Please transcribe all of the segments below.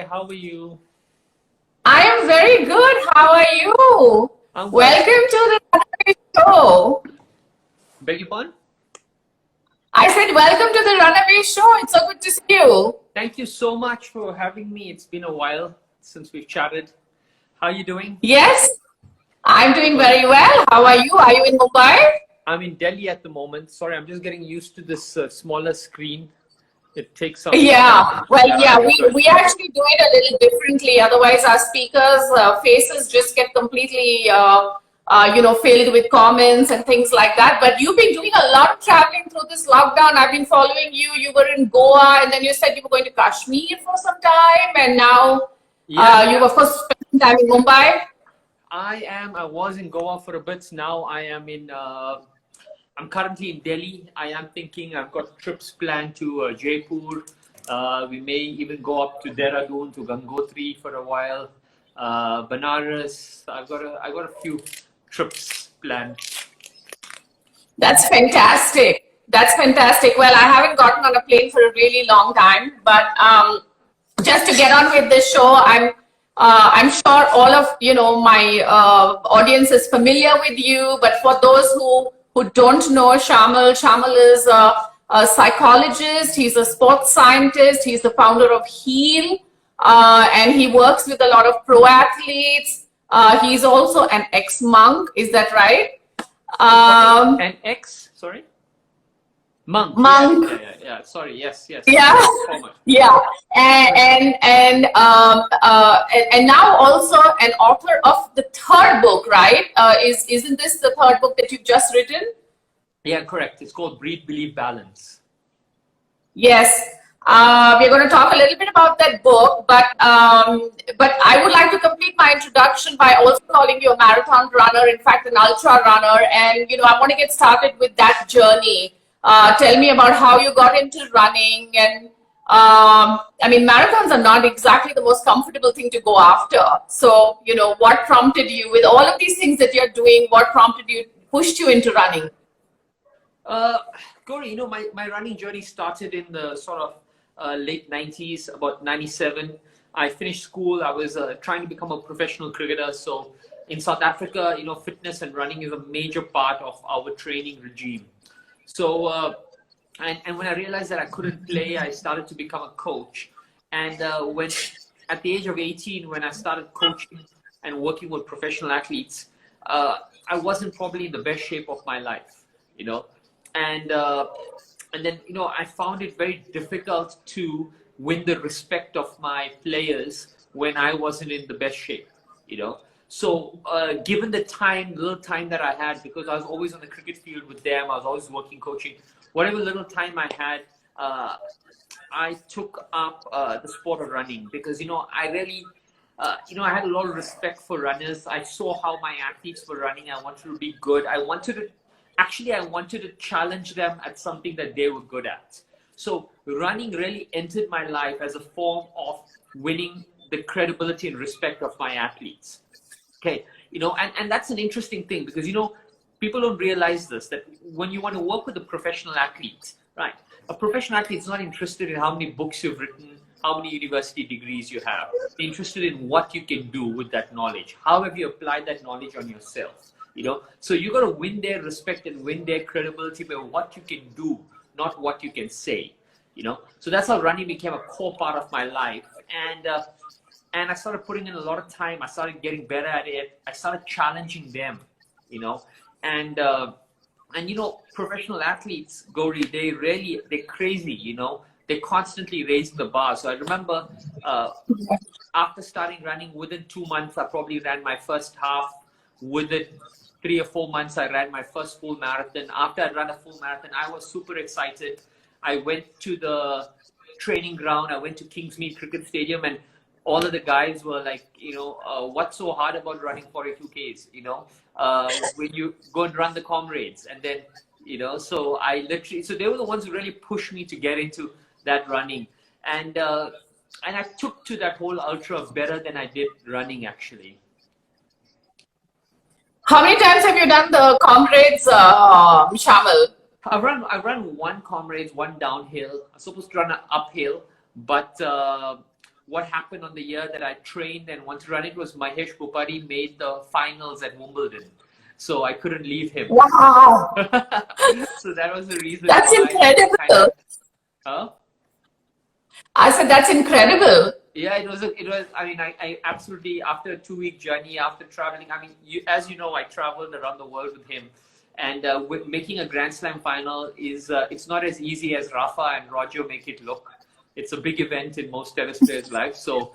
how are you? I am very good. How are you? I'm well. Welcome to the Runaway Show. Beg your pardon? I said, welcome to the Runaway Show. It's so good to see you. Thank you so much for having me. It's been a while since we've chatted. How are you doing? Yes, I'm doing very well. How are you? Are you in Mumbai? I'm in Delhi at the moment. Sorry, I'm just getting used to this smaller screen. It takes some Yeah, well, yeah, good. we actually do it a little differently. Otherwise, our speakers' faces just get completely, filled with comments and things like that. But you've been doing a lot of traveling through this lockdown. I've been following you. You were in Goa, and then you said you were going to Kashmir for some time, and now you've, of course, spent some time in Mumbai. I was in Goa for a bit. Now I am in, I'm currently in Delhi. I am thinking I've got trips planned to Jaipur. We may even go up to Dehradun, to Gangotri for a while. Banaras. I got a few trips planned. That's fantastic. That's fantastic. Well, I haven't gotten on a plane for a really long time, but just to get on with this show, I'm sure all of my audience is familiar with you. But for those who don't know Shayamal is a psychologist. He's a sports scientist. He's the founder of Heal, and he works with a lot of pro athletes. He's also an ex-monk. Is that right? An ex, sorry? Monk. Yeah. Sorry. Yes. Yeah. Yeah. And now also an author of the third book, right? Isn't this the third book that you've just written? Yeah, correct. It's called Breathe, Believe, Balance. Yes. We're going to talk a little bit about that book, but I would like to complete my introduction by also calling you a marathon runner, in fact, an ultra runner. And, I want to get started with that journey. Tell me about how you got into running. And marathons are not exactly the most comfortable thing to go after. So, what prompted you with all of these things that you're doing? What pushed you into running? Gauri, my running journey started in the sort of late 90s, about 97. I finished school. I was trying to become a professional cricketer. So in South Africa, fitness and running is a major part of our training regime. So, and when I realized that I couldn't play, I started to become a coach. And when at the age of 18, when I started coaching and working with professional athletes, I wasn't probably in the best shape of my life, And then, I found it very difficult to win the respect of my players when I wasn't in the best shape, So given the little time that I had, because I was always on the cricket field with them, I was always working, coaching, whatever little time I had, I took up the sport of running because, I really, I had a lot of respect for runners. I saw how my athletes were running. I wanted to be good. I wanted to challenge them at something that they were good at. So running really entered my life as a form of winning the credibility and respect of my athletes. Okay, and that's an interesting thing because, people don't realize this, that when you want to work with a professional athlete, right? A professional athlete is not interested in how many books you've written, how many university degrees you have. They're interested in what you can do with that knowledge. How have you applied that knowledge on yourself? So you got to win their respect and win their credibility by what you can do, not what you can say, So that's how running became a core part of my life. And I started putting in a lot of time. I started getting better at it. I started challenging them, and professional athletes, Gauri, they're crazy, They're constantly raising the bar. So I remember after starting running, within 2 months, I probably ran my first half. Within 3 or 4 months, I ran my first full marathon. After I ran a full marathon, I was super excited. I went to the training ground. I went to Kingsmead Cricket Stadium, and all of the guys were like, what's so hard about running 42 Ks, when you go and run the comrades. And then, so so they were the ones who really pushed me to get into that running. And I took to that whole ultra better than I did running, actually. How many times have you done the comrades, Shayamal? I run one comrades, one downhill. I'm supposed to run an uphill, but what happened on the year that I trained and wanted to run it was Mahesh Bhupari made the finals at Wimbledon. So I couldn't leave him. Wow. So that was the reason That's why incredible. I kind of, huh? I said, that's incredible. Yeah, it was, I mean, I absolutely, after a 2-week journey, after traveling, I mean, as you know, I traveled around the world with him. And with making a Grand Slam final is, it's not as easy as Rafa and Roger make it look. It's a big event in most tennis players' lives. So,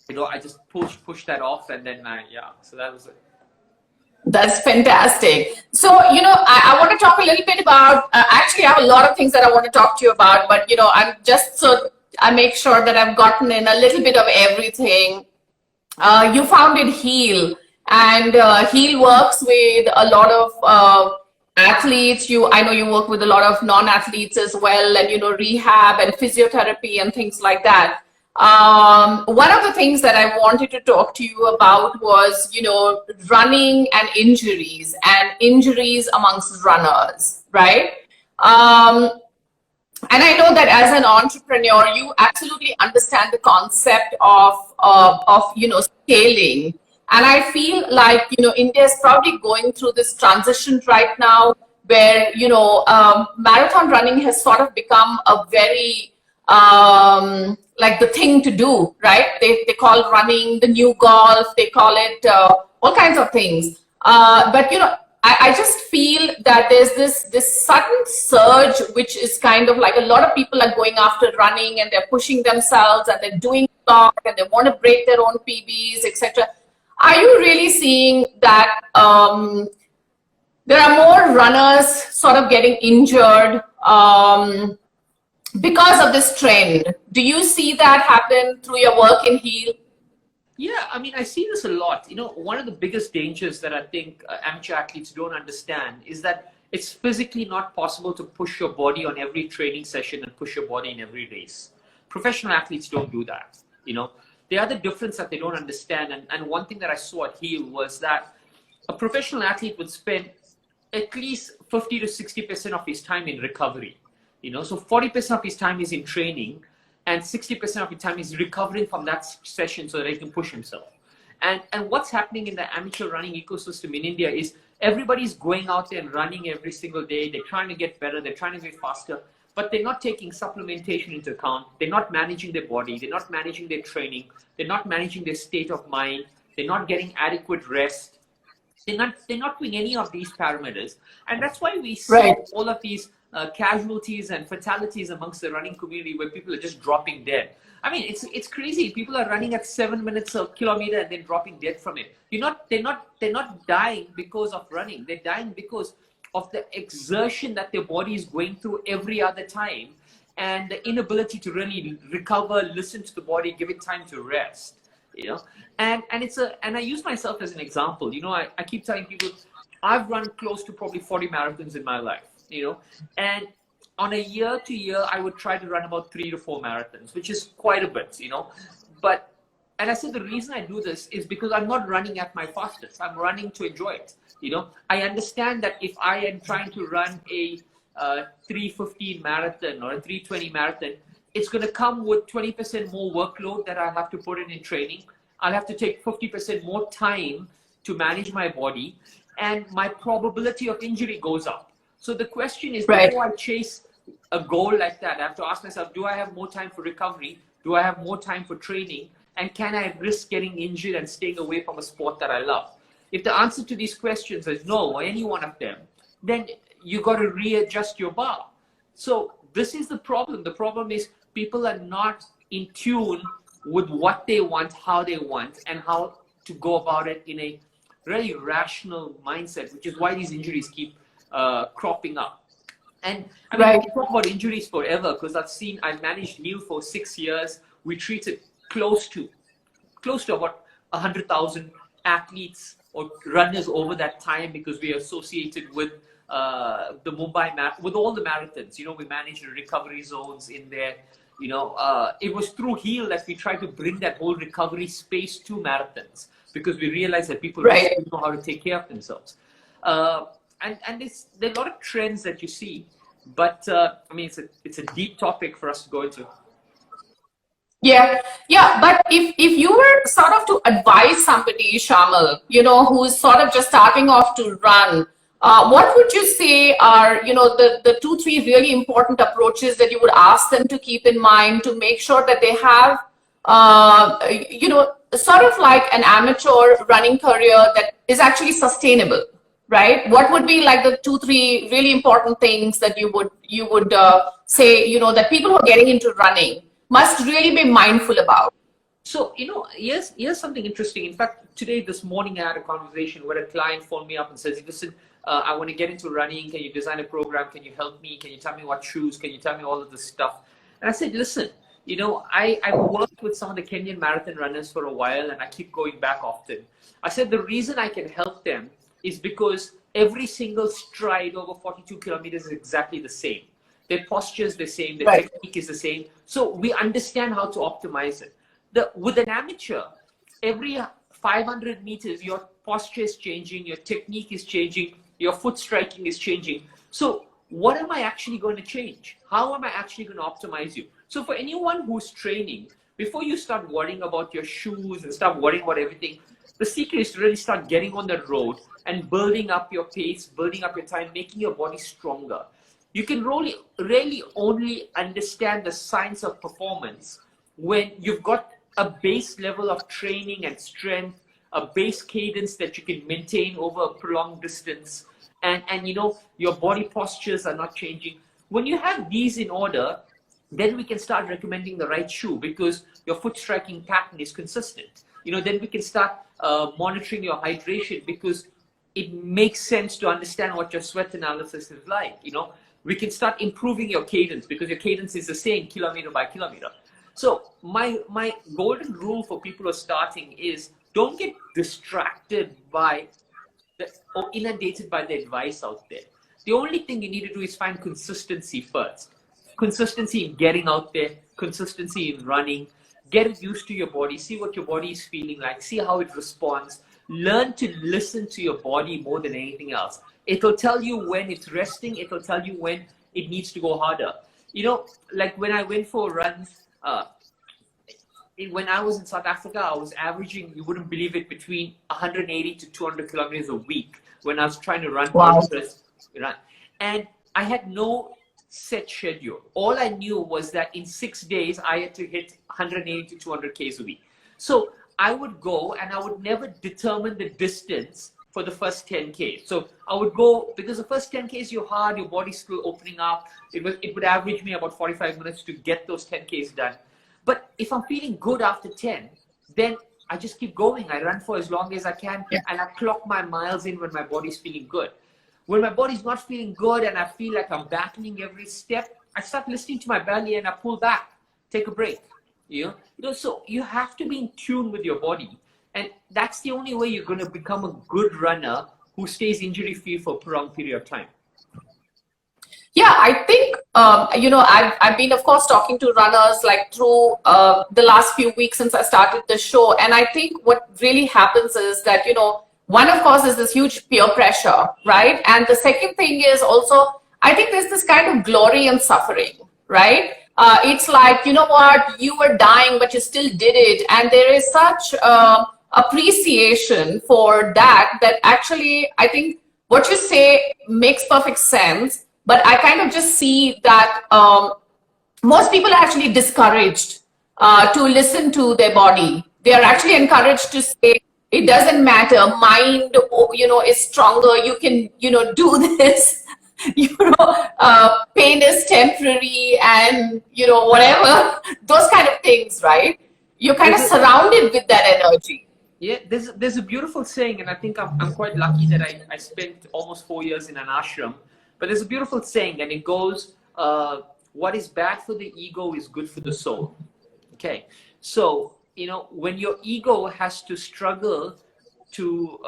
you know, I just pushed that off, and then so that was it. That's fantastic. So, you know, I want to talk a little bit about, actually, I have a lot of things that I want to talk to you about, but, you know, I'm just so I make sure that I've gotten in a little bit of everything. You founded Heal, and Heal works with a lot of athletes. I know you work with a lot of non-athletes as well, and, you know, rehab and physiotherapy and things like that. One of the things that I wanted to talk to you about was, you know, running and injuries amongst runners, right? And I know that as an entrepreneur, you absolutely understand the concept of you know, scaling. And I feel like, you know, India is probably going through this transition right now where, you know, marathon running has sort of become a very, like the thing to do, right? They call running the new golf, they call it all kinds of things. But, you know, I just feel that there's this sudden surge, which is kind of like a lot of people are going after running and they're pushing themselves and they're doing a lot and they want to break their own PBs, etc. Are you really seeing that there are more runners sort of getting injured because of this trend? Do you see that happen through your work in Heal? Yeah, I mean, I see this a lot. You know, one of the biggest dangers that I think amateur athletes don't understand is that it's physically not possible to push your body on every training session and push your body in every race. Professional athletes don't do that, you know. The other difference that they don't understand, and one thing that I saw at Heal was that a professional athlete would spend at least 50 to 60% of his time in recovery, you know. So 40% of his time is in training, and 60% of the time is recovering from that session so that he can push himself. And what's happening in the amateur running ecosystem in India is everybody's going out there and running every single day. They're trying to get better. They're trying to get faster. But they're not taking supplementation into account. They're not managing their body. They're not managing their training. They're not managing their state of mind. They're not getting adequate rest. They're not doing any of these parameters. And that's why we see all of these casualties and fatalities amongst the running community where people are just dropping dead. I mean, it's crazy. People are running at 7 minutes a kilometer and then dropping dead from it. They're not dying because of running. They're dying because of the exertion that their body is going through every other time, and the inability to really recover, listen to the body, give it time to rest. You know, and I use myself as an example. You know, I keep telling people I've run close to probably 40 marathons in my life. You know, and on a year to year, I would try to run about 3 to 4 marathons, which is quite a bit, you know. And I said the reason I do this is because I'm not running at my fastest. I'm running to enjoy it. You know, I understand that if I am trying to run a 3:15 marathon or a 3:20 marathon, it's going to come with 20% more workload that I'll have to put in training. I'll have to take 50% more time to manage my body, and my probability of injury goes up. So the question is, before I chase a goal like that, I have to ask myself, do I have more time for recovery? Do I have more time for training? And can I risk getting injured and staying away from a sport that I love? If the answer to these questions is no, or any one of them, then you got to readjust your bar. So this is the problem. The problem is people are not in tune with what they want, how they want, and how to go about it in a really rational mindset, which is why these injuries keep cropping up. And I mean, we talk about injuries forever because I've managed Heal for 6 years. We treated close to about 100,000 athletes or runners over that time because we are associated with the Mumbai with all the marathons. You know, we managed the recovery zones in there. You know, it was through Heal that we tried to bring that whole recovery space to marathons because we realized that people don't know how to take care of themselves. And there are a lot of trends that you see, but I mean, it's a deep topic for us to go into. Yeah. But if you were sort of to advise somebody, Shamal, who's sort of just starting off to run, what would you say are, the two, three really important approaches that you would ask them to keep in mind to make sure that they have, sort of like an amateur running career that is actually sustainable, right? What would be like the two, three really important things that you would say, that people who are getting into running must really be mindful about? So, here's something interesting. In fact, this morning, I had a conversation where a client phoned me up and says, listen, I want to get into running. Can you design a program? Can you help me? Can you tell me what shoes? Can you tell me all of this stuff? And I said, listen, I've worked with some of the Kenyan marathon runners for a while, and I keep going back often. I said, the reason I can help them is because every single stride over 42 kilometers is exactly the same. Their posture is the same, their Right. technique is the same. So we understand how to optimize it. With an amateur, every 500 meters, your posture is changing, your technique is changing, your foot striking is changing. So what am I actually going to change? How am I actually going to optimize you? So for anyone who's training, before you start worrying about your shoes and start worrying about everything, the secret is to really start getting on the road and building up your pace, building up your time, making your body stronger. You can really only understand the science of performance when you've got a base level of training and strength, a base cadence that you can maintain over a prolonged distance, and your body postures are not changing. When you have these in order, then we can start recommending the right shoe because your foot striking pattern is consistent. Then we can start monitoring your hydration because it makes sense to understand what your sweat analysis is like. We can start improving your cadence because your cadence is the same kilometer by kilometer. So my golden rule for people who are starting is don't get distracted by or inundated by the advice out there. The only thing you need to do is find consistency first. Consistency in getting out there, consistency in running, get it used to your body, see what your body is feeling like, see how it responds. Learn to listen to your body more than anything else. It'll tell you when it's resting, it'll tell you when it needs to go harder. Like when I went for runs, when I was in South Africa, I was averaging, you wouldn't believe it, between 180 to 200 kilometers a week when I was trying to run ultras. And I had no set schedule. All I knew was that in 6 days, I had to hit 180 to 200 Ks a week. So I would go and I would never determine the distance for the first 10 Ks. So I would go, because the first 10 Ks you're hard, your body's still opening up. It would average me about 45 minutes to get those 10 Ks done. But if I'm feeling good after 10, then I just keep going. I run for as long as I can, and I clock my miles in when my body's feeling good. When my body's not feeling good and I feel like I'm battling every step, I start listening to my belly and I pull back, take a break. So you have to be in tune with your body. And that's the only way you're going to become a good runner who stays injury-free for a prolonged period of time. Yeah, I think, I've been, of course, talking to runners like through the last few weeks since I started the show. And I think what really happens is that, one, of course, is this huge peer pressure, right? And the second thing is also, I think there's this kind of glory in suffering, right? It's like, you know what, you were dying, but you still did it. And there is such appreciation for that actually, I think what you say makes perfect sense. But I kind of just see that most people are actually discouraged to listen to their body. They are actually encouraged to say, it doesn't matter, mind, is stronger. You can, do this. Pain is temporary and, whatever, those kind of things, right? You're kind of surrounded with that energy. Yeah, there's a beautiful saying, and I think I'm quite lucky that I spent almost 4 years in an ashram. But there's a beautiful saying, and it goes, what is bad for the ego is good for the soul. Okay, so, when your ego has to struggle to,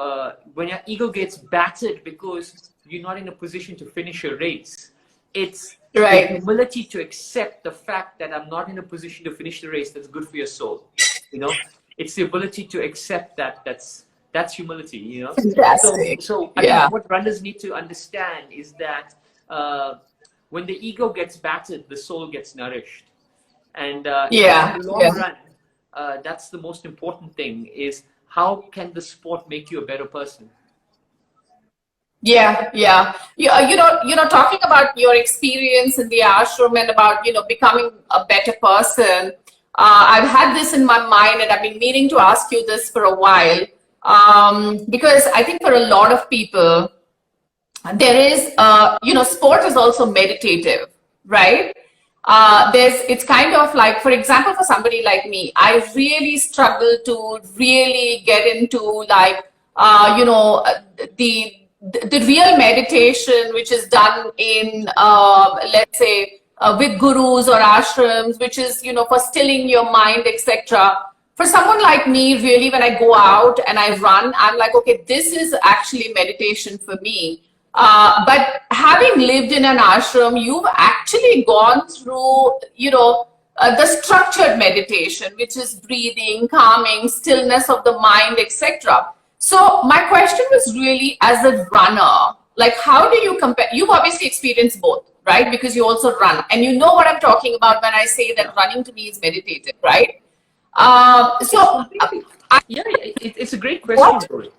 when your ego gets battered because you're not in a position to finish a race, it's right. The humility to accept the fact that I'm not in a position to finish the race that's good for your soul. It's the ability to accept that's humility, Fantastic. So I think what runners need to understand is that when the ego gets battered, the soul gets nourished. And Yeah, in the long yeah. run, that's the most important thing, is how can the sport make you a better person? Yeah, yeah. Talking about your experience in the ashram and about, becoming a better person. I've had this in my mind, and I've been meaning to ask you this for a while. Because I think for a lot of people, there is, sport is also meditative, right? It's kind of like, for example, for somebody like me, I really struggle to really get into like, the the real meditation which is done in, let's say, with gurus or ashrams, which is, for stilling your mind, etc. For someone like me, really, when I go out and I run, I'm like, okay, this is actually meditation for me. But having lived in an ashram, you've actually gone through, the structured meditation, which is breathing, calming, stillness of the mind, etc. So my question was really, as a runner, like, how do you compare? You've obviously experienced both, right? Because you also run, and you know what I'm talking about when I say that running to me is meditative, right? So, Yeah, it's a great question, what? Rory.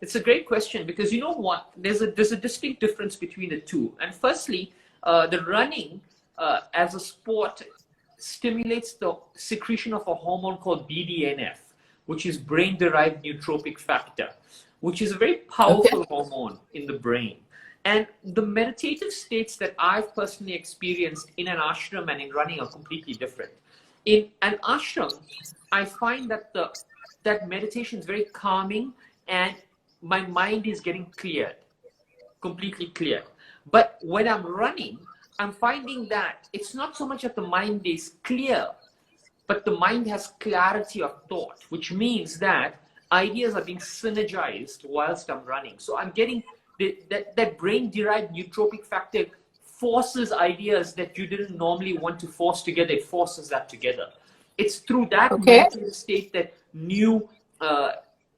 It's a great question, because you know what? There's a distinct difference between the two. And firstly, the running as a sport stimulates the secretion of a hormone called BDNF, which is brain-derived nootropic factor, which is a very Okay. powerful hormone in the brain. And the meditative states that I've personally experienced in an ashram and in running are completely different. In an ashram, I find that that meditation is very calming, and my mind is getting cleared, completely cleared. But when I'm running, I'm finding that it's not so much that the mind is clear, but the mind has clarity of thought, which means that ideas are being synergized whilst I'm running. So I'm getting that brain-derived nootropic factor forces ideas that you didn't normally want to force together. It forces that together. It's through that Okay. mental state that new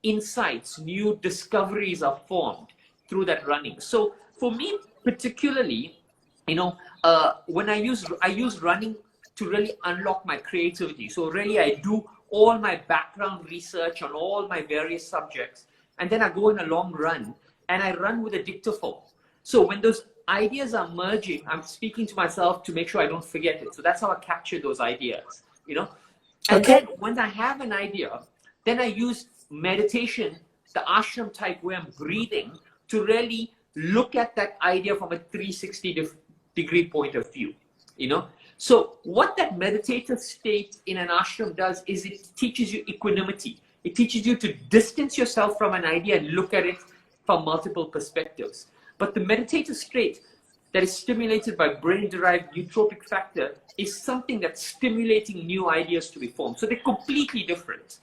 insights, new discoveries are formed through that running. So for me particularly, when I use running to really unlock my creativity. So really I do all my background research on all my various subjects, and then I go on a long run, and I run with a dictaphone. So when those ideas are merging, I'm speaking to myself to make sure I don't forget it. So that's how I capture those ideas. And Okay. then when I have an idea, then I use meditation, the ashram type, where I'm breathing, to really look at that idea from a 360-degree point of view. So what that meditative state in an ashram does is it teaches you equanimity. It teaches you to distance yourself from an idea and look at it from multiple perspectives. But the meditative state that is stimulated by brain-derived nootropic factor is something that's stimulating new ideas to be formed. So they're completely different,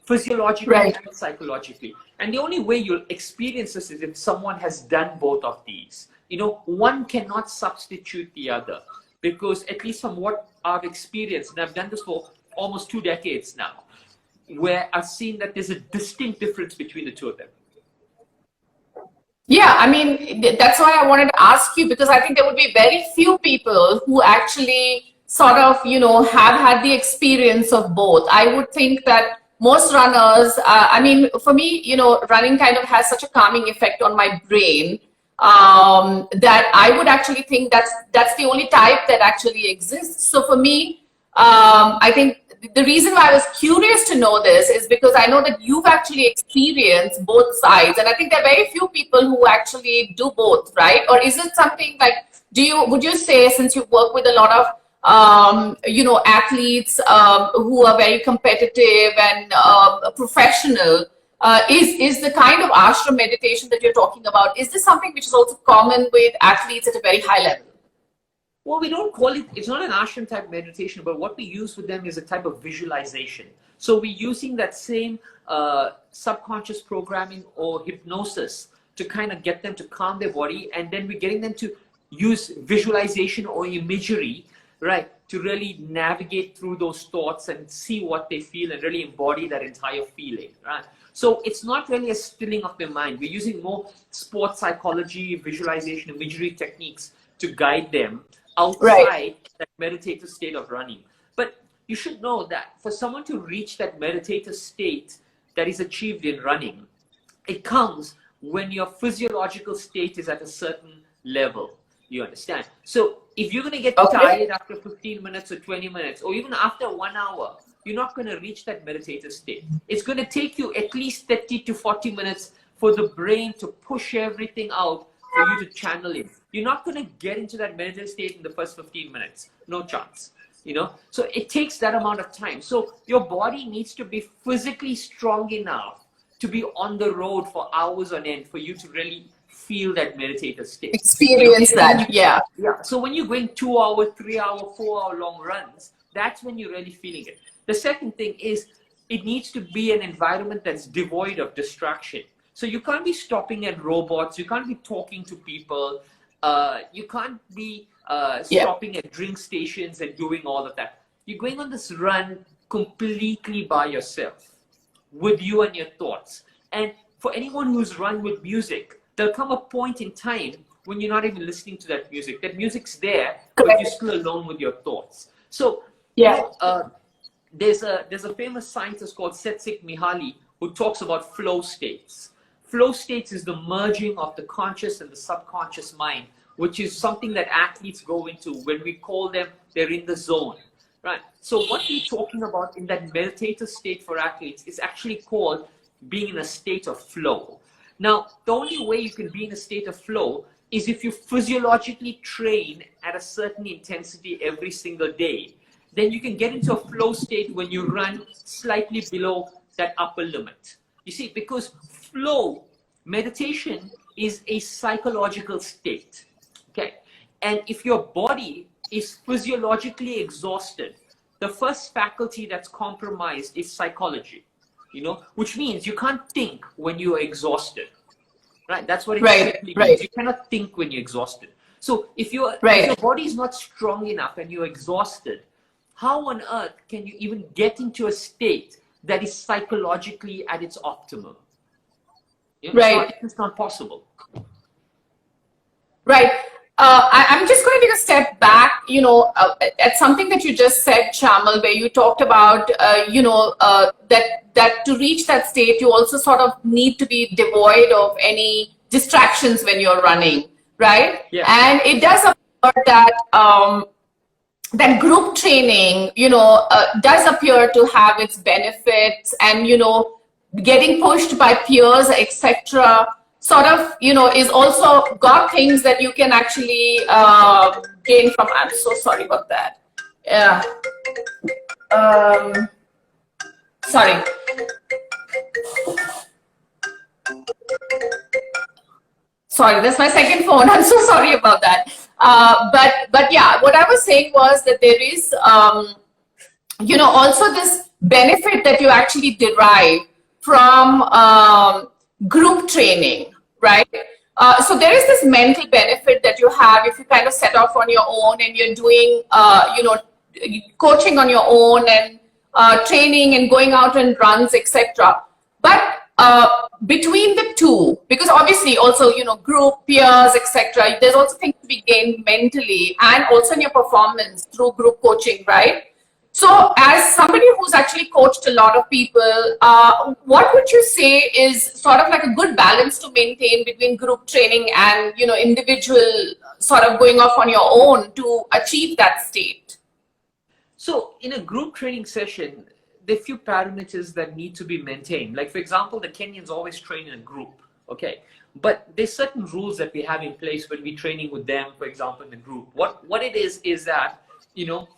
physiologically Right. and psychologically. And the only way you'll experience this is if someone has done both of these. One cannot substitute the other, because at least from what I've experienced, and I've done this for almost 2 decades now, where I've seen that there's a distinct difference between the two of them. Yeah, I mean, that's why I wanted to ask you, because I think there would be very few people who actually sort of, have had the experience of both. I would think that most runners, I mean, for me, running kind of has such a calming effect on my brain, that I would actually think that's the only type that actually exists. So for me, I think the reason why I was curious to know this is because I know that you've actually experienced both sides, and I think there are very few people who actually do both, right? Or is it something like, would you say, since you work with a lot of athletes who are very competitive and professional, is the kind of ashram meditation that you're talking about, is this something which is also common with athletes at a very high level? Well, we don't call it's not an ashram type meditation, but what we use with them is a type of visualization. So we're using that same subconscious programming or hypnosis to kind of get them to calm their body, and then we're getting them to use visualization or imagery, right, to really navigate through those thoughts and see what they feel and really embody that entire feeling, right? So it's not really a stilling of their mind. We're using more sports psychology, visualization, imagery techniques to guide them outside Right. that meditative state of running. you should know that for someone to reach that meditative state that is achieved in running, it comes when your physiological state is at a certain level. You understand? So if you're going to get tired after 15 minutes or 20 minutes, or even after 1 hour, you're not going to reach that meditative state. It's going to take you at least 30 to 40 minutes for the brain to push everything out for you to channel in. You're not going to get into that meditative state in the first 15 minutes. No chance. You know, so it takes that amount of time. So your body needs to be physically strong enough to be on the road for hours on end for you to really feel that meditative state. Experience that, yeah. Yeah. So when you're going 2 hour, 3 hour, 4 hour long runs, that's when you're really feeling it. The second thing is it needs to be an environment that's devoid of distraction. So you can't be stopping at robots. You can't be talking to people. You can't be stopping at drink stations and doing all of that. You're going on this run completely by yourself, with you and your thoughts. And for anyone who's run with music, there'll come a point in time when you're not even listening to that music. That music's there, but you're still alone with your thoughts. So there's a famous scientist called Csikszentmihalyi who talks about flow states. Flow states is the merging of the conscious and the subconscious mind, which is something that athletes go into. When we call them, they're in the zone, right? So what we're talking about in that meditative state for athletes is actually called being in a state of flow. Now, the only way you can be in a state of flow is if you physiologically train at a certain intensity every single day. Then you can get into a flow state when you run slightly below that upper limit. You see, because flow, meditation is a psychological state, okay? And if your body is physiologically exhausted, the first faculty that's compromised is psychology, you know, which means you can't think when you're exhausted, right? That's what it simply means. You cannot think when you're exhausted. So if your body is not strong enough and you're exhausted, how on earth can you even get into a state that is psychologically at its optimum? You know, it's not possible. Right. I'm just going to take a step back, you know, at something that you just said, Shayamal, where you talked about, that to reach that state, you also sort of need to be devoid of any distractions when you're running, right? Yeah. And it does appear that that group training, you know, does appear to have its benefits, and, you know, getting pushed by peers, etc., sort of, you know, is also got things that you can actually gain from. I'm so sorry about that. Yeah. Sorry. Sorry, that's my second phone. I'm so sorry about that. But yeah, what I was saying was that there is, you know, also this benefit that you actually derive from group training, right? So there is this mental benefit that you have if you kind of set off on your own and you're doing, you know, coaching on your own and training and going out and runs, etc. But between the two, because obviously also, you know, group, peers, etc., there's also things to be gained mentally and also in your performance through group coaching, right? So as somebody who's actually coached a lot of people, what would you say is sort of like a good balance to maintain between group training and, you know, individual sort of going off on your own to achieve that state? So in a group training session, there are few parameters that need to be maintained. Like, for example, the Kenyans always train in a group, okay? But there's certain rules that we have in place when we're training with them, for example, in a group. What it is that, you know,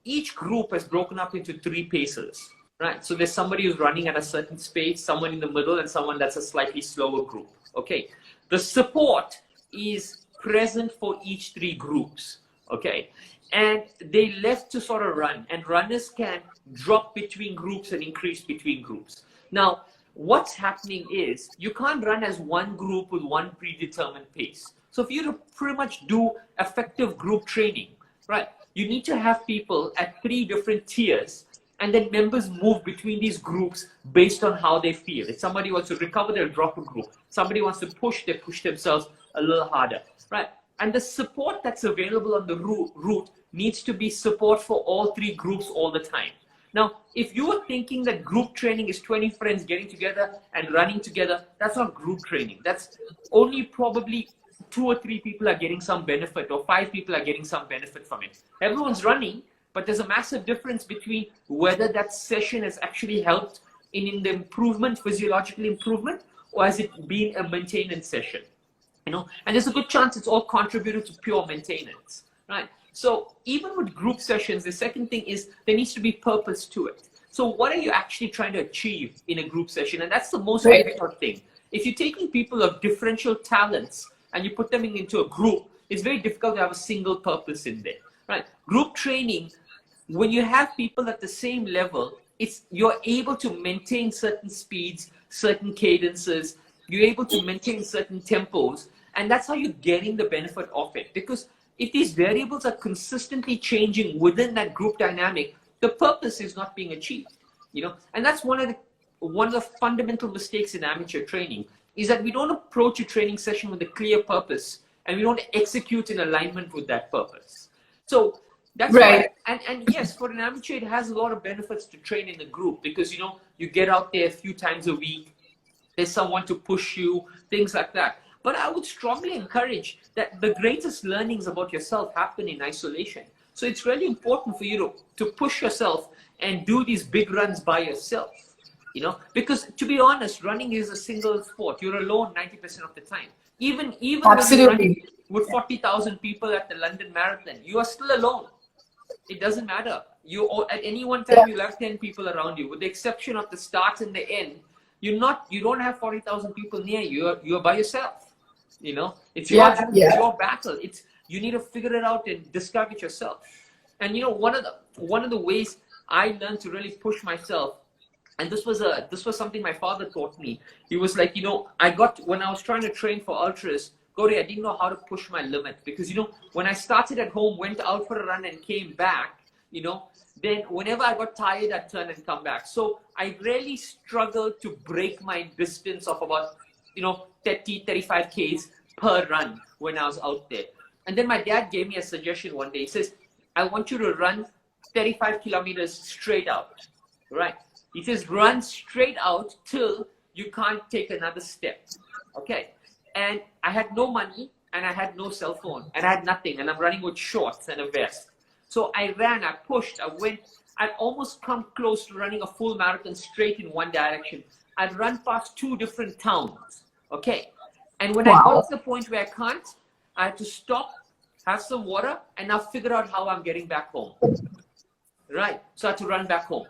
each group is broken up into 3 paces, right? So there's somebody who's running at a certain pace, someone in the middle, and someone that's a slightly slower group, okay? The support is present for each 3 groups, okay? And they left to sort of run, and runners can drop between groups and increase between groups. Now, what's happening is you can't run as one group with one predetermined pace. So if you to pretty much do effective group training, right, you need to have people at 3 different tiers, and then members move between these groups based on how they feel. If somebody wants to recover, they'll drop a group. Somebody wants to push, they push themselves a little harder, right? And the support that's available on the route needs to be support for all three groups all the time. Now, if you are thinking that group training is 20 friends getting together and running together, that's not group training. That's only probably 2 or 3 people are getting some benefit, or 5 people are getting some benefit from it. Everyone's running, but there's a massive difference between whether that session has actually helped in the improvement, physiological improvement, or has it been a maintenance session. And there's a good chance it's all contributed to pure maintenance, right? So even with group sessions, the second thing is there needs to be purpose to it. So what are you actually trying to achieve in a group session? And that's the most difficult thing. If you're taking people of differential talents and you put them into a group, it's very difficult to have a single purpose in there, right? Group training, when you have people at the same level, you're able to maintain certain speeds, certain cadences, you're able to maintain certain tempos, and that's how you're getting the benefit of it. Because if these variables are consistently changing within that group dynamic, the purpose is not being achieved, and that's one of the fundamental mistakes in amateur training, is that we don't approach a training session with a clear purpose, and we don't execute in alignment with that purpose. So that's right. And yes, for an amateur, it has a lot of benefits to train in a group, because you get out there a few times a week, there's someone to push you, things like that. But I would strongly encourage that the greatest learnings about yourself happen in isolation. So it's really important for you to push yourself and do these big runs by yourself, because to be honest, running is a single sport. You're alone 90% of the time. Even when you're running with 40,000 people at the London Marathon, you are still alone. It doesn't matter. At any one time, you'll have 10 people around you, with the exception of the start and the end. You don't have 40,000 people near you. You're by yourself. It's your battle. You need to figure it out and discover it yourself. And one of the ways I learned to really push myself, and this was something my father taught me. He was like, when I was trying to train for ultras, Gauri, I didn't know how to push my limit, because when I started at home, went out for a run and came back, then whenever I got tired, I'd turn and come back. So I really struggled to break my distance of about 30, 35 Ks per run when I was out there. And then my dad gave me a suggestion one day. He says, I want you to run 35 kilometers straight out, right? He says, run straight out till you can't take another step, okay? And I had no money, and I had no cell phone, and I had nothing, and I'm running with shorts and a vest. So I ran, I pushed, I went, I'd almost come close to running a full marathon straight in one direction. I'd run past 2 different towns, okay? And when I got to the point where I can't, I had to stop, have some water, and now figure out how I'm getting back home, right? So I had to run back home,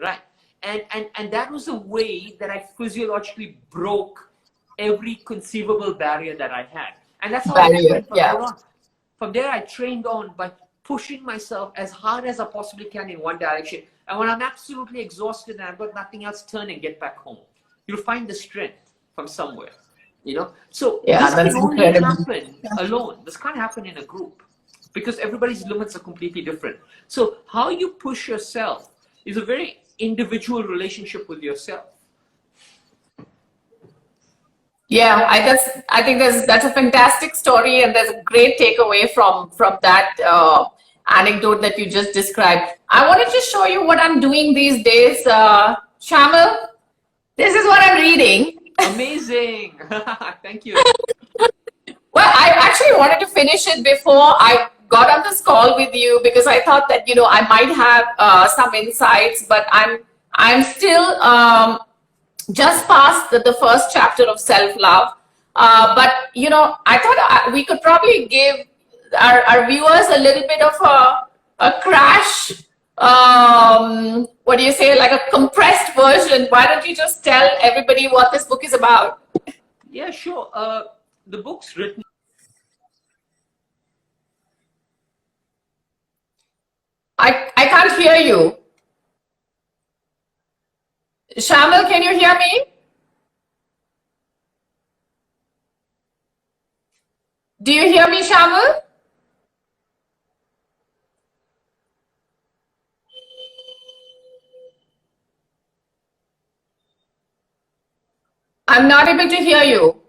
right? And that was the way that I physiologically broke every conceivable barrier that I had. And that's how I trained from there on. From there, I trained on by pushing myself as hard as I possibly can in one direction. And when I'm absolutely exhausted and I've got nothing else, turn and get back home. You'll find the strength from somewhere, So this can only happen alone. This can't happen in a group, because everybody's limits are completely different. So how you push yourself is a very individual relationship with yourself. Yeah, I think that's a fantastic story, and there's a great takeaway from that anecdote that you just described. I wanted to show you what I'm doing these days, Shayamal. This is what I'm reading. Amazing! Thank you. Well, I actually wanted to finish it before I got on this call with you, because I thought that I might have some insights, but I'm still just past the first chapter of self-love. But I thought we could probably give our viewers a little bit of a crash. What do you say? Like a compressed version. Why don't you just tell everybody what this book is about? Yeah, sure. The book's written. I can't hear you. Shayamal, can you hear me? Do you hear me, Shayamal? I'm not able to hear you.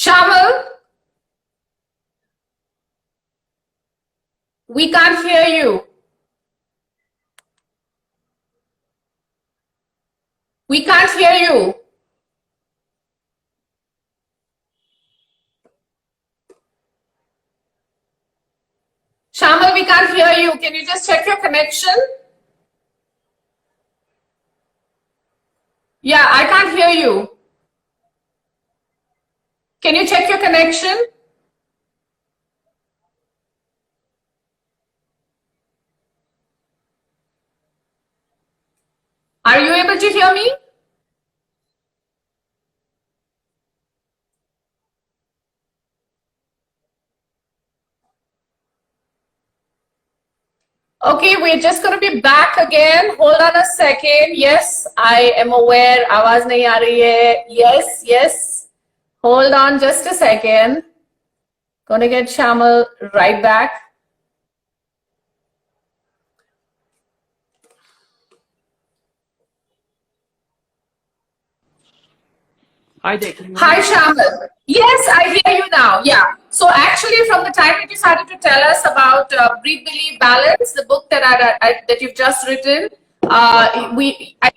Shayamal, we can't hear you. We can't hear you. Shayamal, we can't hear you. Can you just check your connection? Yeah, I can't hear you. Can you check your connection? Are you able to hear me? Okay, we're just going to be back again. Hold on a second. Yes, I am aware. आवाज नहीं आ रही है. Yes, yes. Hold on just a second. Gonna get Shayamal right back. Hi there. Hi, Shayamal. Yes, I hear you now. Yeah. So actually, from the time that you started to tell us about Breathe, Believe, Balance, the book that you've just written, I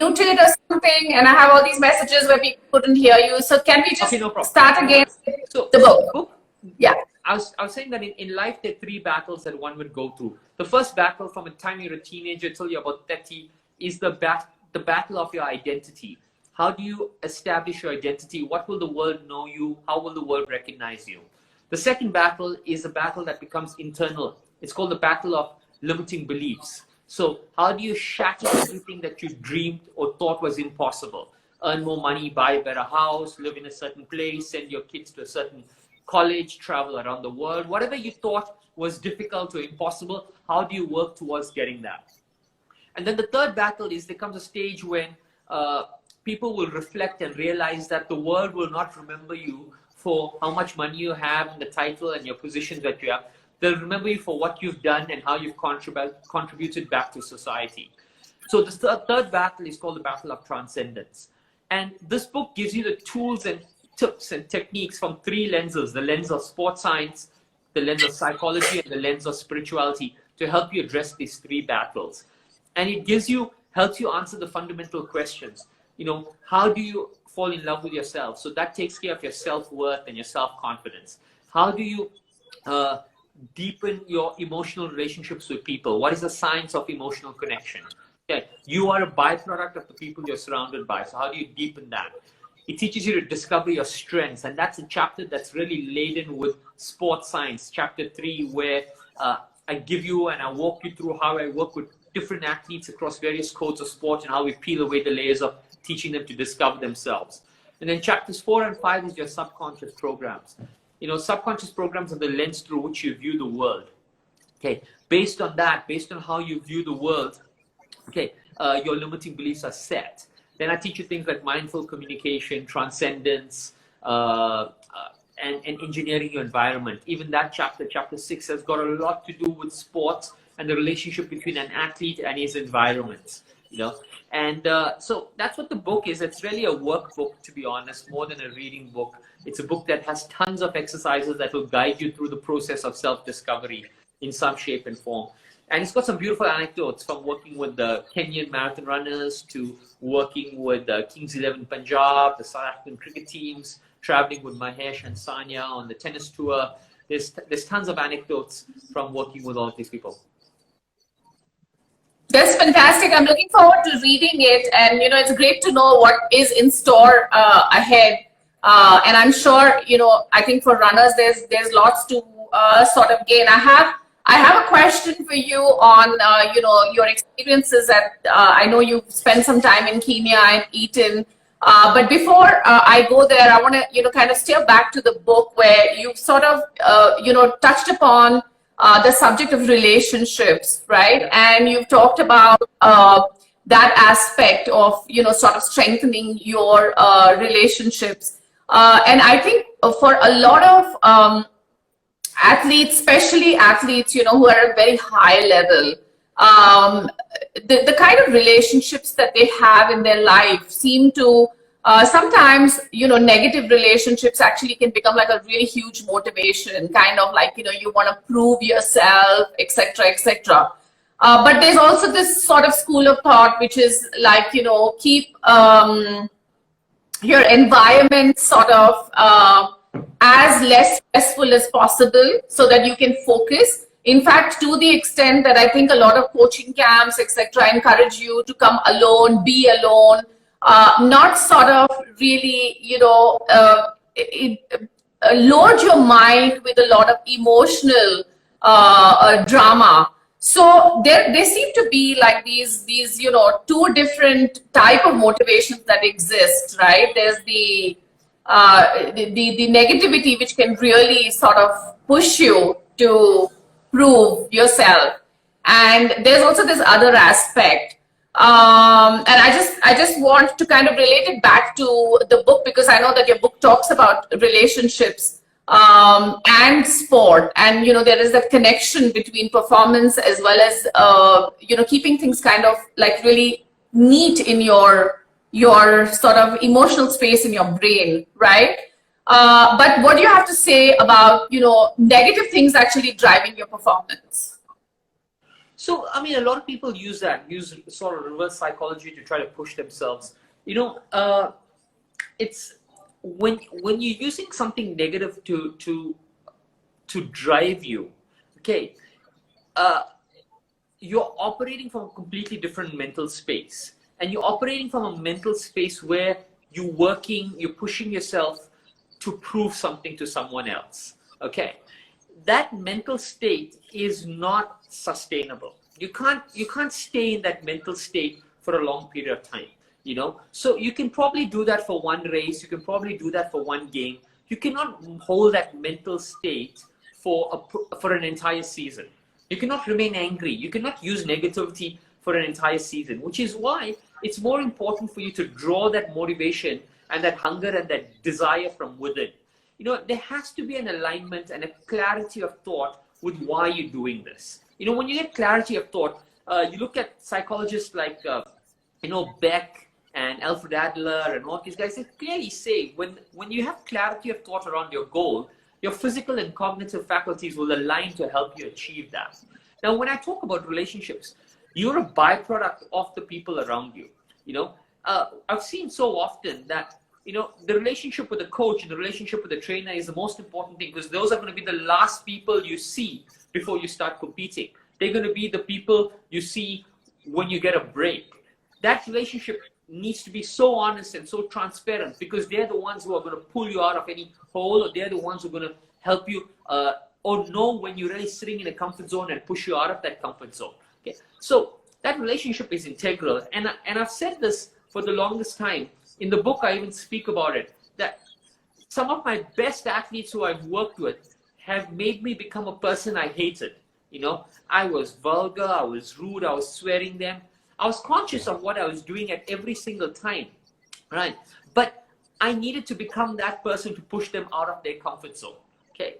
muted or something, and I have all these messages where people couldn't hear you. So can we just start again with the book? Yeah. I was saying that in life, there are 3 battles that one would go through. The first battle from the time you're a teenager till you're about 30 is the battle of your identity. How do you establish your identity? What will the world know you? How will the world recognize you? The second battle is a battle that becomes internal. It's called the battle of limiting beliefs. So how do you shatter everything that you dreamed or thought was impossible? Earn more money, buy a better house, live in a certain place, send your kids to a certain college, travel around the world. Whatever you thought was difficult or impossible, how do you work towards getting that? And then the third battle is there comes a stage when people will reflect and realize that the world will not remember you for how much money you have and the title and your positions that you have. They'll remember you for what you've done and how you've contributed back to society. So the third battle is called the Battle of Transcendence. And this book gives you the tools and tips and techniques from 3 lenses: the lens of sports science, the lens of psychology, and the lens of spirituality, to help you address these 3 battles. And it helps you answer the fundamental questions. How do you fall in love with yourself? So that takes care of your self-worth and your self-confidence. How do you deepen your emotional relationships with people? What is the science of emotional connection? Okay. You are a byproduct of the people you're surrounded by. So how do you deepen that? It teaches you to discover your strengths. And that's a chapter that's really laden with sports science. Chapter 3, where I give you and I walk you through how I work with different athletes across various codes of sport and how we peel away the layers of teaching them to discover themselves. And then chapters 4 and 5 is your subconscious programs. Subconscious programs are the lens through which you view the world. Okay, based on that, based on how you view the world, okay, your limiting beliefs are set. Then I teach you things like mindful communication, transcendence, and engineering your environment. Even that chapter 6, has got a lot to do with sports and the relationship between an athlete and his environment. And so that's what the book is. It's really a workbook, to be honest, more than a reading book. It's a book that has tons of exercises that will guide you through the process of self-discovery in some shape and form. And it's got some beautiful anecdotes, from working with the Kenyan marathon runners to working with Kings 11 Punjab, the South African cricket teams, traveling with Mahesh and Sanya on the tennis tour. There's tons of anecdotes from working with all of these people. That's fantastic. I'm looking forward to reading it, and it's great to know what is in store ahead. And I'm sure I think for runners there's lots to sort of gain. I have a question for you on your experiences at I know you've spent some time in Kenya and Eton, but before I go there, I want to kind of steer back to the book where you sort of touched upon the subject of relationships, right? And you've talked about that aspect of sort of strengthening your relationships, and I think for a lot of athletes, especially athletes who are at a very high level, the kind of relationships that they have in their life seem to sometimes, negative relationships actually can become like a really huge motivation, kind of like, you want to prove yourself, etc., etc. But there's also this sort of school of thought, which is like, keep your environment sort of as less stressful as possible so that you can focus. In fact, to the extent that I think a lot of coaching camps, etc., encourage you to come alone, be alone, not sort of really, load your mind with a lot of emotional drama. So there seem to be like these two different type of motivations that exist, right? There's the negativity, which can really sort of push you to prove yourself, and there's also this other aspect. And I just want to kind of relate it back to the book, because I know that your book talks about relationships and sport, and there is that connection between performance as well as keeping things kind of like really neat in your sort of emotional space in your brain, right? But what do you have to say about negative things actually driving your performance? So, I mean, a lot of people use sort of reverse psychology to try to push themselves. It's when you're using something negative to drive you, okay, you're operating from a completely different mental space, and you're operating from a mental space where you're pushing yourself to prove something to someone else. Okay, that mental state is not sustainable. You can't stay in that mental state for a long period of time. So you can probably do that for one race, you can probably do that for one game. You cannot hold that mental state for an entire season. You cannot remain angry, you cannot use negativity for an entire season, which is why it's more important for you to draw that motivation and that hunger and that desire from within. There has to be an alignment and a clarity of thought with why you're doing this. When you get clarity of thought, you look at psychologists like Beck and Alfred Adler and all these guys, they clearly say when you have clarity of thought around your goal, your physical and cognitive faculties will align to help you achieve that. Now, when I talk about relationships, you're a byproduct of the people around you. I've seen so often that the relationship with the coach and the relationship with the trainer is the most important thing, because those are going to be the last people you see before you start competing. They're going to be the people you see when you get a break. That relationship needs to be so honest and so transparent, because they're the ones who are going to pull you out of any hole, or they're the ones who are going to help you or know when you're really sitting in a comfort zone and push you out of that comfort zone. Okay, so that relationship is integral, and I've said this for the longest time. In the book, I even speak about it, that some of my best athletes who I've worked with have made me become a person I hated. I was vulgar, I was rude, I was swearing them. I was conscious of what I was doing at every single time, right? But I needed to become that person to push them out of their comfort zone, okay?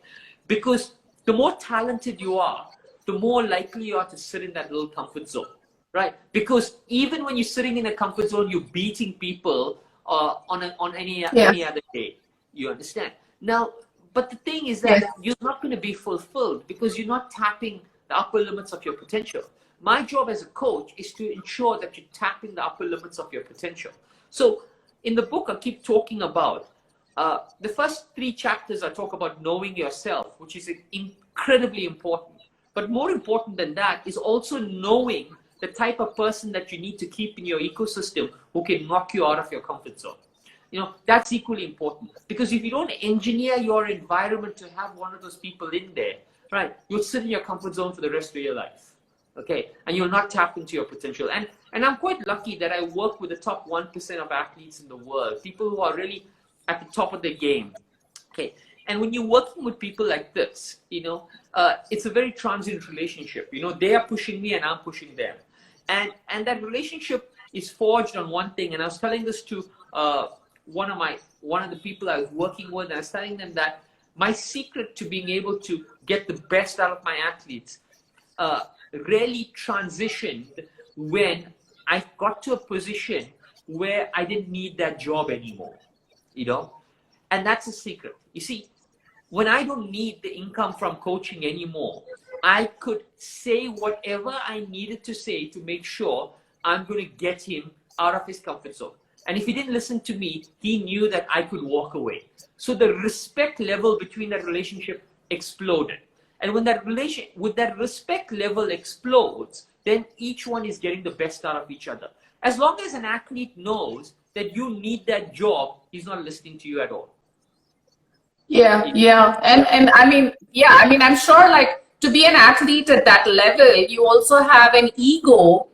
Because the more talented you are, the more likely you are to sit in that little comfort zone, right? Because even when you're sitting in a comfort zone, you're beating people on any other day. You understand? Now, but the thing is that you're not going to be fulfilled because you're not tapping the upper limits of your potential. My job as a coach is to ensure that you're tapping the upper limits of your potential. So in the book, I keep talking about the first 3 chapters. I talk about knowing yourself, which is incredibly important. But more important than that is also knowing the type of person that you need to keep in your ecosystem who can knock you out of your comfort zone. That's equally important, because if you don't engineer your environment to have one of those people in there, right, you'll sit in your comfort zone for the rest of your life, okay, and you'll not tap into your potential. And I'm quite lucky that I work with the top 1% of athletes in the world, people who are really at the top of their game, okay. And when you're working with people like this, it's a very transient relationship. They are pushing me and I'm pushing them, and that relationship is forged on one thing. And I was telling this to one of the people I was working with, and I was telling them that my secret to being able to get the best out of my athletes really transitioned when I got to a position where I didn't need that job anymore, you know, and that's a secret. You see, when I don't need the income from coaching anymore, I could say whatever I needed to say to make sure I'm going to get him out of his comfort zone. And if he didn't listen to me, he knew that I could walk away. So the respect level between that relationship exploded. And when that respect level explodes, then each one is getting the best out of each other. As long as an athlete knows that you need that job, he's not listening to you at all. Yeah, yeah. And I mean, yeah, I mean, I'm sure like to be an athlete at that level, you also have an ego,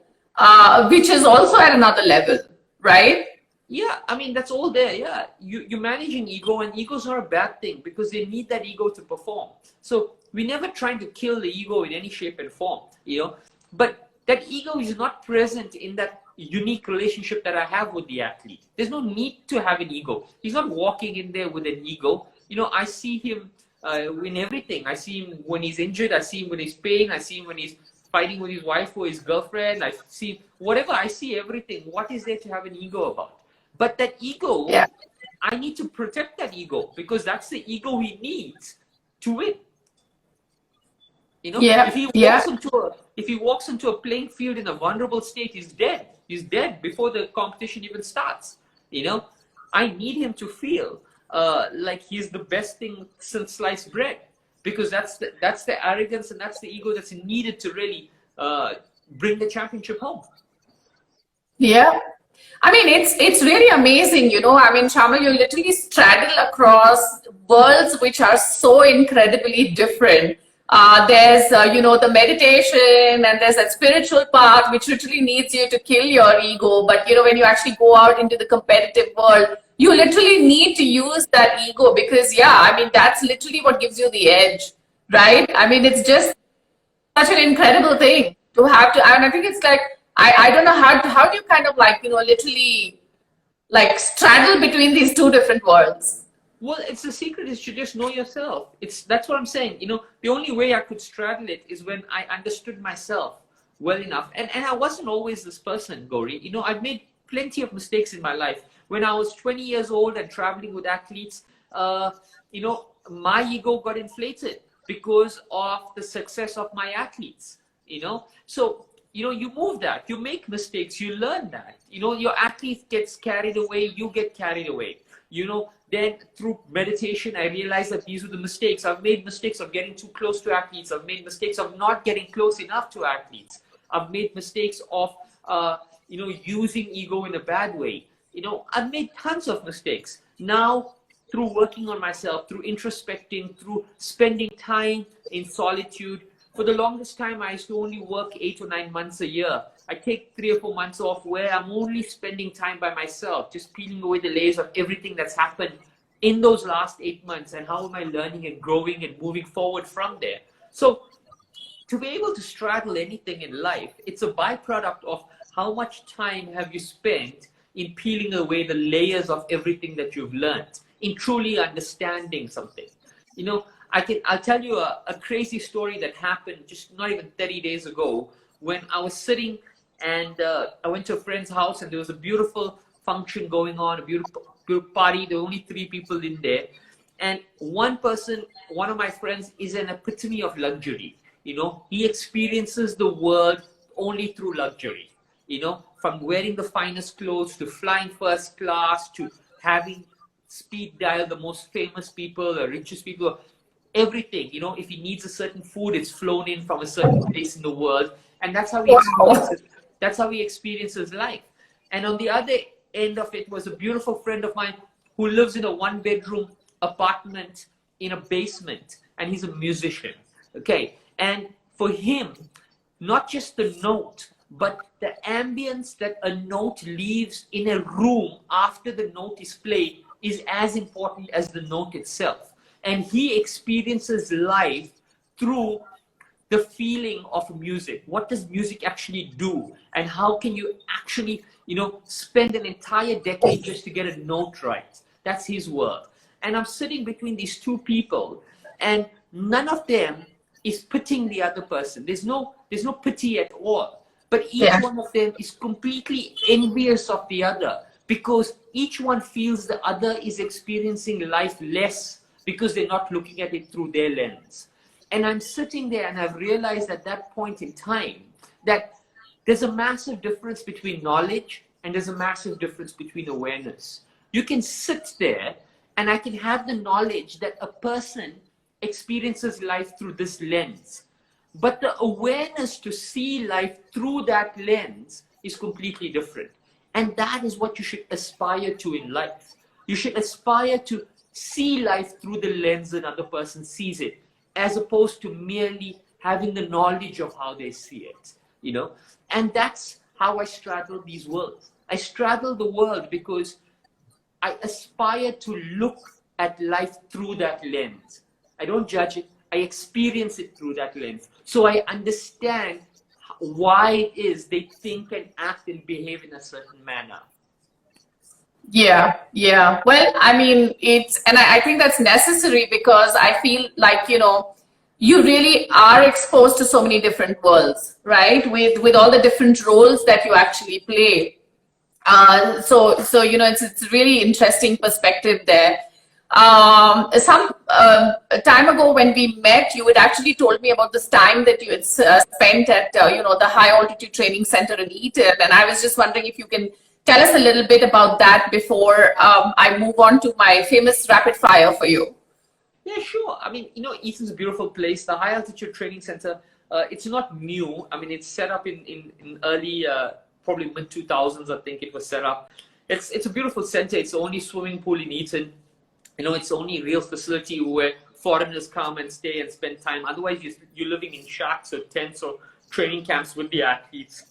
which is also at another level, right? Yeah, I mean, that's all there. Yeah, you're managing ego, and ego's not a bad thing because they need that ego to perform. So we're never trying to kill the ego in any shape and form, you know, but that ego is not present in that unique relationship that I have with the athlete. There's no need to have an ego. He's not walking in there with an ego. You know, I see him in everything. I see him when he's injured. I see him when he's paying. I see him when he's fighting with his wife or his girlfriend. I see whatever. I see everything. What is there to have an ego about? But that ego, yeah. I need to protect that ego because that's the ego he needs to win. You know, yeah. if he walks into a playing field in a vulnerable state, he's dead. He's dead before the competition even starts. You know, I need him to feel like he's the best thing since sliced bread, because that's the arrogance and that's the ego that's needed to really bring the championship home. Yeah. I mean, it's really amazing, you know. I mean, Shayamal, you literally straddle across worlds which are so incredibly different. There's, you know, the meditation, and there's that spiritual part which literally needs you to kill your ego. But, you know, when you actually go out into the competitive world, you literally need to use that ego because, yeah, I mean, that's literally what gives you the edge, right? I mean, it's just such an incredible thing to have to, and I think it's like, I don't know how do you kind of like, you know, literally like straddle between these two different worlds? Well, it's the secret is to just know yourself. That's what I'm saying. You know, the only way I could straddle it is when I understood myself well enough. And I wasn't always this person, Gauri. You know, I've made plenty of mistakes in my life. When I was 20 years old and traveling with athletes, you know, my ego got inflated because of the success of my athletes, you know. So, you know, you move that, you make mistakes, you learn that, you know, your athlete gets carried away, you get carried away, you know. Then through meditation, I realized that these were the mistakes. I've made mistakes of getting too close to athletes. I've made mistakes of not getting close enough to athletes. I've made mistakes of, you know, using ego in a bad way. You know, I've made tons of mistakes. Now, through working on myself, through introspecting, through spending time in solitude, for the longest time, I used to only work 8 or 9 months a year. I take 3 or 4 months off where I'm only spending time by myself, just peeling away the layers of everything that's happened in those last 8 months and how am I learning and growing and moving forward from there. So to be able to straddle anything in life, it's a byproduct of how much time have you spent in peeling away the layers of everything that you've learned, in truly understanding something. You know, I'll tell you a crazy story that happened just not even 30 days ago when I was sitting and I went to a friend's house and there was a beautiful function going on, a beautiful party. There were only 3 people in there. And one of my friends is an epitome of luxury. You know, he experiences the world only through luxury, you know, from wearing the finest clothes to flying first class to having speed dial the most famous people, the richest people, everything. You know, if he needs a certain food, it's flown in from a certain place in the world, and that's how he experiences. That's how he experiences life. And on the other end of it was a beautiful friend of mine who lives in a 1-bedroom apartment in a basement, and he's a musician. Okay, and for him, not just the note, but the ambience that a note leaves in a room after the note is played is as important as the note itself. And he experiences life through the feeling of music. What does music actually do? And how can you actually, you know, spend an entire decade just to get a note right? That's his work. And I'm sitting between these 2 people, and none of them is pitying the other person. There's no pity at all. But each one of them is completely envious of the other because each one feels the other is experiencing life less because they're not looking at it through their lens. And I'm sitting there and I've realized at that point in time that there's a massive difference between knowledge and there's a massive difference between awareness. You can sit there and I can have the knowledge that a person experiences life through this lens. But the awareness to see life through that lens is completely different. And that is what you should aspire to in life. You should aspire to see life through the lens another person sees it, as opposed to merely having the knowledge of how they see it, you know? And that's how I straddle these worlds. I straddle the world because I aspire to look at life through that lens. I don't judge it. I experience it through that lens. So I understand why it is they think and act and behave in a certain manner. Yeah, yeah. Well, I mean, and I think that's necessary because I feel like, you really are exposed to so many different worlds, right? With all the different roles that you actually play. So it's a really interesting perspective there. Some time ago when we met, you had actually told me about this time that you had spent at the high altitude training center in Eton, and I was just wondering if you can tell us a little bit about that before I move on to my famous rapid fire for you. Yeah, sure. I mean, Eton's a beautiful place. The high altitude training center, it's not new. I mean, it's set up in early, probably mid 2000s. I think it was set up. It's a beautiful center. It's the only swimming pool in Eton. It's the only real facility where foreigners come and stay and spend time. Otherwise, you're living in shacks or tents or training camps with the athletes.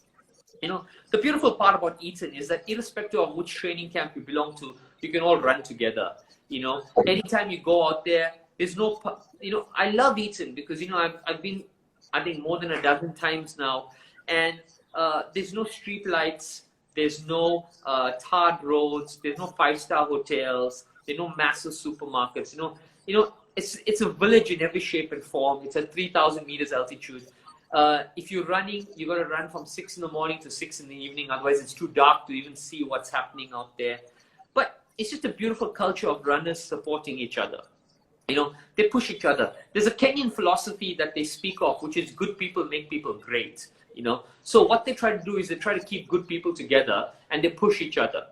The beautiful part about Eton is that irrespective of which training camp you belong to, you can all run together. Anytime you go out there, there's no, I love Eton because, I've been, I think, more than a dozen times now, and there's no street lights, there's no tarred roads, there's no five-star hotels, there's no massive supermarkets. It's a village in every shape and form. It's at 3,000 meters altitude. If you're running, you got to run from 6 in the morning to 6 in the evening. Otherwise, it's too dark to even see what's happening out there. But it's just a beautiful culture of runners supporting each other. They push each other. There's a Kenyan philosophy that they speak of, which is good people make people great. So what they try to do is they try to keep good people together and they push each other.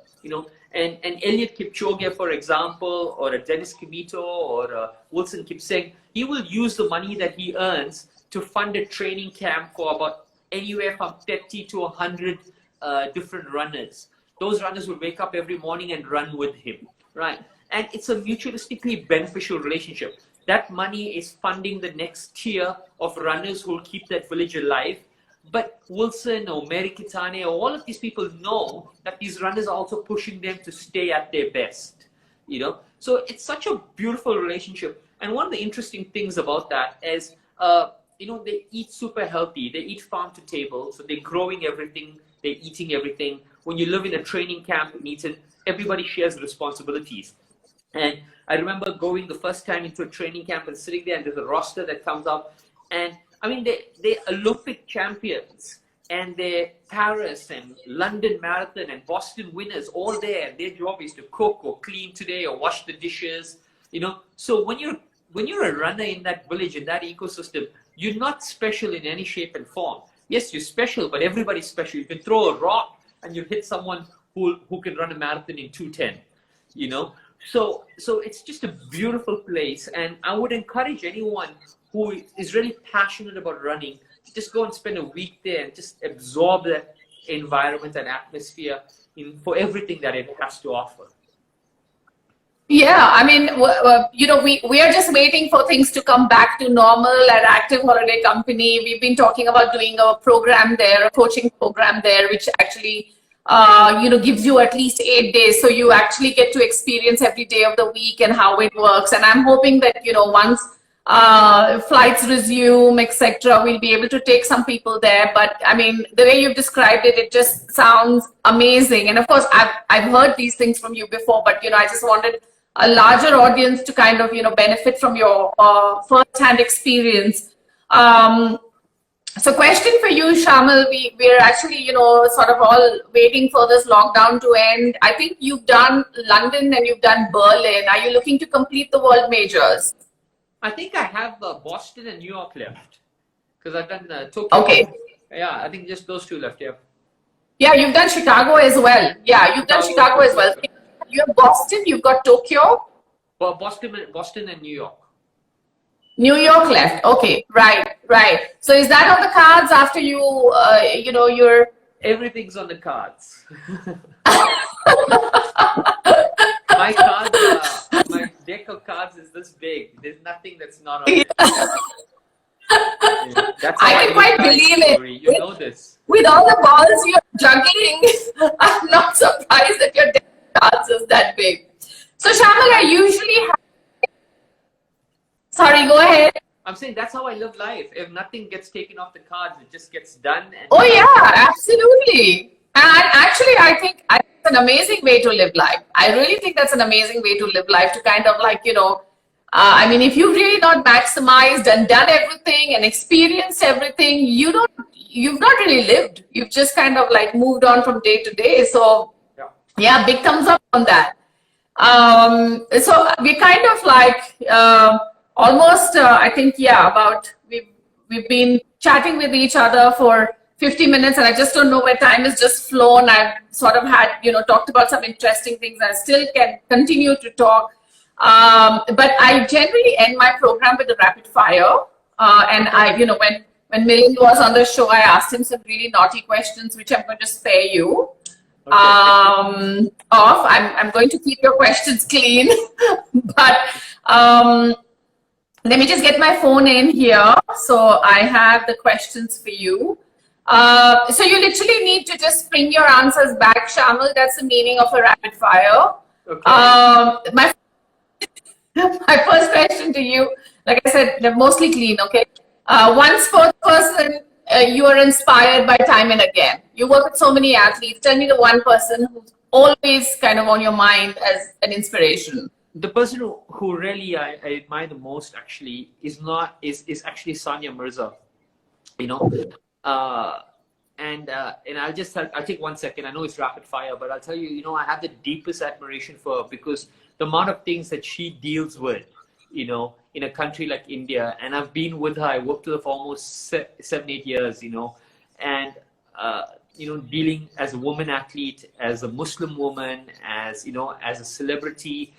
And Eliud Kipchoge, for example, or a Dennis Kimito or a Wilson Kipsang, he will use the money that he earns to fund a training camp for about anywhere from 30 to 100 different runners. Those runners will wake up every morning and run with him, right? And it's a mutualistically beneficial relationship. That money is funding the next tier of runners who will keep that village alive. But Wilson or Mary Kitane or all of these people know that these runners are also pushing them to stay at their best, So it's such a beautiful relationship. And one of the interesting things about that is, they eat super healthy. They eat farm to table. So they're growing everything. They're eating everything. When you live in a training camp in Eton, everybody shares responsibilities. And I remember going the first time into a training camp and sitting there and there's a roster that comes out. And I mean, they're Olympic champions and they're Paris and London Marathon and Boston winners all there. Their job is to cook or clean today or wash the dishes, So when you're a runner in that village, in that ecosystem, you're not special in any shape and form. Yes, you're special, but everybody's special. You can throw a rock and you hit someone who can run a marathon in 2:10, So it's just a beautiful place. And I would encourage anyone who is really passionate about running to just go and spend a week there and just absorb that environment and atmosphere for everything that it has to offer. Yeah, I mean, we are just waiting for things to come back to normal at Active Holiday Company. We've been talking about doing a program there, a coaching program there, which actually, gives you at least 8 days. So you actually get to experience every day of the week and how it works. And I'm hoping that, once flights resume, etc., we'll be able to take some people there. But I mean, the way you've described it, it just sounds amazing. And of course, I've heard these things from you before, but I just wanted a larger audience to kind of benefit from your first-hand experience. So question for you, Shayamal, we're actually, sort of all waiting for this lockdown to end. I think you've done London and you've done Berlin. Are you looking to complete the world majors? I think I have Boston and New York left because I've done Tokyo. Okay. Yeah, I think just those two left. Yeah. Yeah, you've done Chicago as well. Yeah, you've done Chicago as well. You have Boston, you've got Tokyo. Well, Boston and New York. New York left. Okay, right. So is that on the cards after you, you're... Everything's on the cards. My deck of cards is this big. There's nothing that's not on it. Yeah. That's how I can quite believe it. You know this. With all the balls you're juggling, I'm not surprised that your deck of cards is that big. So Shayamal, I usually have... Sorry, go ahead. I'm saying that's how I live life. If nothing gets taken off the cards, it just gets done. And oh yeah, absolutely. And actually, I think it's an amazing way to live life. I really think that's an amazing way to live life, to kind of like, I mean, if you've really not maximized and done everything and experienced everything, you've not really lived. You've just kind of like moved on from day to day. So yeah, big thumbs up on that. So we kind of like almost, I think, we've been chatting with each other for 50 minutes and I just don't know where time has just flown. I've sort of had, talked about some interesting things. I still can continue to talk. But I generally end my program with a rapid fire. And when Milind was on the show, I asked him some really naughty questions, which I'm going to spare you. Okay. I'm going to keep your questions clean, but let me just get my phone in here. So I have the questions for you. So you literally need to just bring your answers back, Shayamal. That's the meaning of a rapid fire. Okay. My first question to you, like I said, they're mostly clean, okay? One sports person you are inspired by time and again. You work with so many athletes. Tell me the one person who's always kind of on your mind as an inspiration. The person who really I admire the most actually is actually Sania Mirza, and I'll take 1 second. I know it's rapid fire, but I'll tell you, I have the deepest admiration for her because the amount of things that she deals with, in a country like India, and I've been with her. I worked with her for almost 7-8 years, and dealing as a woman athlete, as a Muslim woman, as as a celebrity,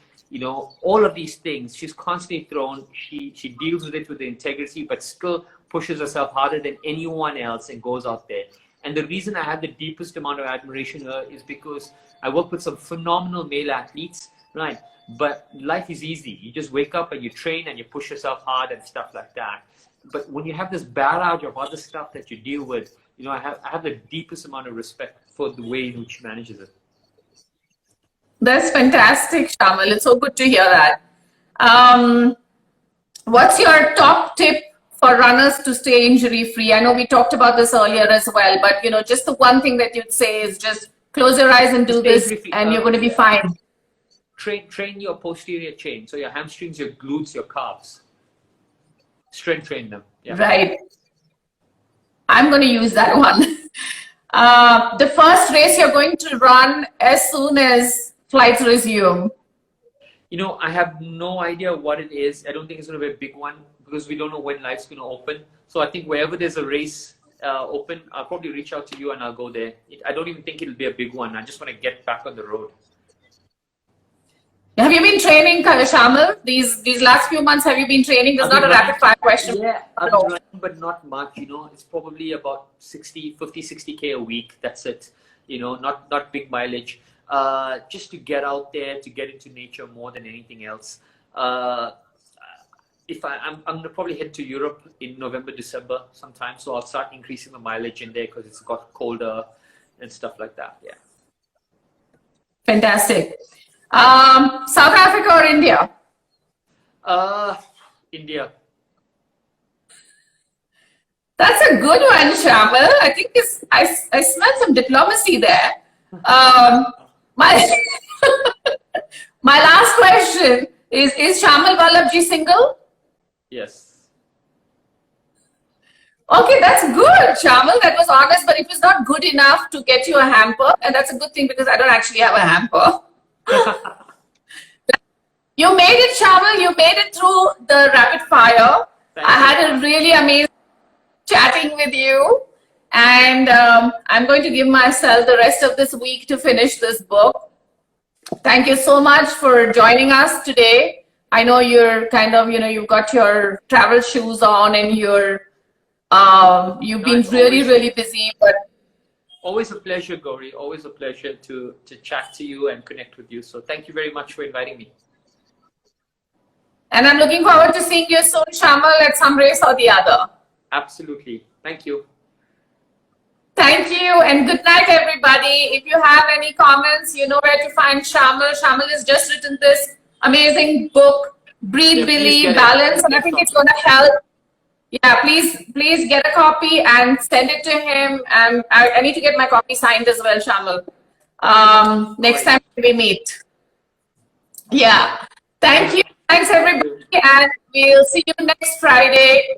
all of these things. She's constantly thrown. She deals with it with the integrity, but still pushes herself harder than anyone else and goes out there. And the reason I have the deepest amount of admiration for her is because I work with some phenomenal male athletes, right? But life is easy. You just wake up and you train and you push yourself hard and stuff like that. But when you have this barrage of other stuff that you deal with, I have the deepest amount of respect for the way in which she manages it. That's fantastic, Shayamal. It's so good to hear that. What's your top tip for runners to stay injury-free? I know we talked about this earlier as well, but just the one thing that you'd say is just close your eyes and do this, and you're going to be fine. Train your posterior chain, so your hamstrings, your glutes, your calves. Strength train them. Yeah. Right. I'm going to use that one. The first race you're going to run as soon as flights resume. I have no idea what it is. I don't think it's going to be a big one because we don't know when life's going to open. So I think wherever there's a race open, I'll probably reach out to you and I'll go there. I don't even think it'll be a big one. I just want to get back on the road. Have you been training, Shayamal? These last few months, have you been training? There's not a rapid fire question. Yeah, I've been running, but not much. It's probably about 60K a week. That's it. Not big mileage. Just to get out there, to get into nature more than anything else. If I'm gonna probably head to Europe in November, December sometime. So I'll start increasing the mileage in there because it's got colder and stuff like that. Yeah. Fantastic. South Africa or India? India. That's a good one, Shayamal. I think I smell some diplomacy there. My last question is Shayamal Vallabhji single? Yes. Okay, that's good, Shayamal. That was honest, but it was not good enough to get you a hamper. And that's a good thing because I don't actually have a hamper. You made it, Shayamal. You made it through the rapid fire. Thank I you. had a really amazing chatting with you. And I'm going to give myself the rest of this week to finish this book. Thank you so much for joining us today. I know you're kind of, you've got your travel shoes on and you've been really busy, but always a pleasure, Gauri. Always a pleasure to chat to you and connect with you. So thank you very much for inviting me. And I'm looking forward to seeing you soon, Shayamal, at some race or the other. Absolutely. Thank you. Thank you, and good night, everybody. If you have any comments, you know where to find Shayamal. Shayamal has just written this amazing book, Breathe, Believe, Balance, and I think it's going to help. Yeah, please get a copy and send it to him. And I need to get my copy signed as well, Shayamal. Next time we meet. Yeah. Thank you. Thanks, everybody. And we'll see you next Friday.